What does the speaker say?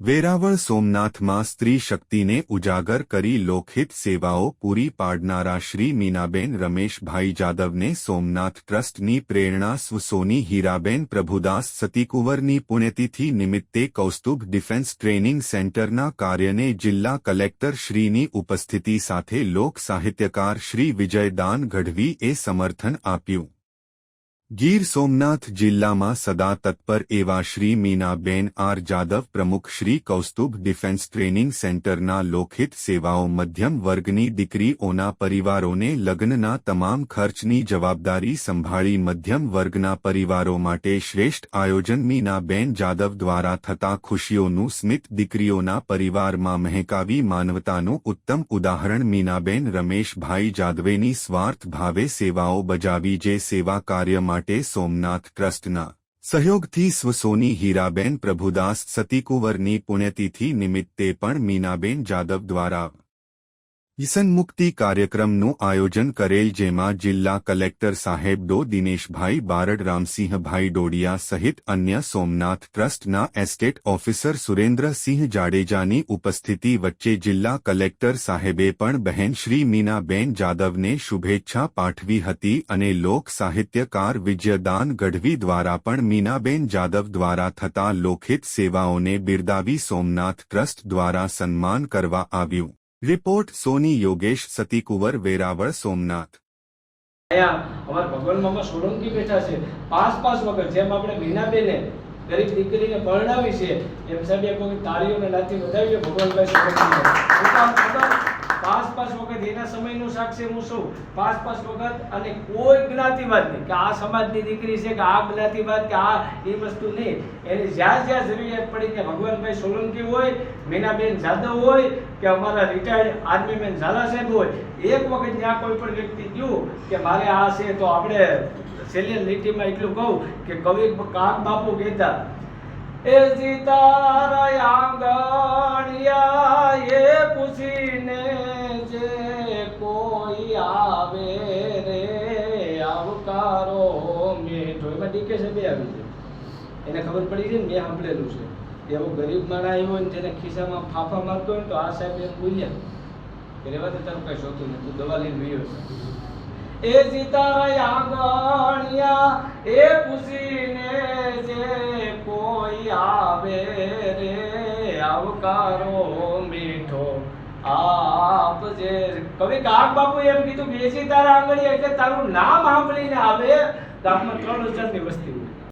વેરાવળ સોમનાથમાં સ્ત્રી શક્તિને ઉજાગર કરી લોકહિત સેવાઓ પૂરી પાડનારા શ્રી મીનાબેન રમેશભાઈ જાદવને સોમનાથ ટ્રસ્ટની પ્રેરણા સોની હીરાબેન પ્રભુદાસ સતીકુંવરની પુણ્યતિથિ નિમિત્તે કૌસ્તુભ ડિફેન્સ ટ્રેનિંગ સેન્ટરના કાર્યને જિલ્લા કલેક્ટર શ્રીની ઉપસ્થિતિ સાથે લોક સાહિત્યકાર શ્રી વિજયદાન ગઢવીએ સમર્થન આપ્યું। ગીર સોમનાથ જિલ્લામાં સદા તત્પર એવા શ્રી મીનાબેન આર જાદવ પ્રમુખ શ્રી કૌસ્તુભ ડિફેન્સ ટ્રેનિંગ સેન્ટરના લોકહિત સેવાઓ મધ્યમ વર્ગની દીકરીઓના પરિવારોને લગ્નના તમામ ખર્ચની જવાબદારી સંભાળી મધ્યમ વર્ગના પરિવારો માટે શ્રેષ્ઠ આયોજન મીનાબેન જાદવ દ્વારા થતા ખુશીઓનું સ્મિત દીકરીઓના પરિવારમાં મહેકાવી માનવતાનું ઉત્તમ ઉદાહરણ મીનાબેન રમેશભાઈ જાદવેની સ્વાર્થ ભાવે સેવાઓ બજાવી જે સેવા કાર્ય માટે સોમનાથ ટ્રસ્ટના સહયોગથી સોની હીરાબેન પ્રભુદાસ સતીકુંવરની પુણ્યતિથિ નિમિત્તે પણ મીનાબેન જાદવ દ્વારા વ્યસન મુક્તિ કાર્યક્રમનું આયોજન કરેલ જેમાં જિલ્લા કલેક્ટર સાહેબ ડો દિનેશભાઈ બારડ રામસિંહભાઈ ડોડિયા સહિત અન્ય સોમનાથ ટ્રસ્ટના એસ્ટેટ ઓફિસર સુરેન્દ્રસિંહ જાડેજાની ઉપસ્થિતિ વચ્ચે જિલ્લા કલેક્ટર સાહેબે પણ બહેન શ્રી મીનાબેન જાદવને શુભેચ્છા પાઠવી હતી અને લોક સાહિત્યકાર વિજયદાન ગઢવી દ્વારા પણ મીનાબેન જાદવ દ્વારા થતા લોકહિત સેવાઓને બિરદાવી સોમનાથ ટ્રસ્ટ દ્વારા સન્માન કરવા આવ્યું। रिपोर्ट सोनी योगेश सतीकुंवर वेरावळ सोमनाथ। અમારા ભગવાન મામા સોલંકી બેઠા છે 5 વખત જેમ આપણે મીનાબેને ગરીબ દીકરીને પરણાવી છે એમ સાહેબ કોઈ તાળીઓને નાથી વધાવીએ ભગવાનભાઈ સોલંકીને 5 વખત એના સમયનું સાક્ષી હું છું 5 વખત અને કોઈ જ્ઞાતિવાદ નહીં કે આ સમાજની દીકરી છે કે આ જ્ઞાતિવાદ કે આ એ વસ્તુ નહીં એની જ્યાં જ્યાં જરૂરિયાત પડી કે ભગવાનભાઈ સોલંકી હોય મીનાબેન જાદવ હોય કે અમારા રિટાયર્ડ આર્મી મેન ઝાલા સાહેબ હોય એક વખત જ્યાં કોઈ પણ વ્યક્તિ કહ્યું કે મારે આ છે તો આપણે છેલ્લી લીટીમાં એટલું કહું કે કવિ કાક બાપુ કહેતા એ જીતારા આંગણિયા એ પૂછીને જે કોઈ આવે રે આવકારો મીઠો એમાં ડીકે છે બે આવી છે એને ખબર પડી છે ને મેં સાંભળેલું છે એવો ગરીબ માણસ આવ્યો ને જેને ખિસ્સામાં ફાફા મારતો હોય ને તો આ સાહેબ એમ બોલ્યા કે રેવા તો તારું કઈ શોધતું નથી તું દવા લઈને વયો છે એ જીતારા આંગણિયા એ પૂછીને જે કોઈ આવે રે આવકારો મીઠો આપજે કવિ કાક બાપુ એમ કીધું બેસી તારા આંગણિયા એટલે તારું નામ સાંભળીને આવે ગામમાં 3000 ની વસ્તી હોય।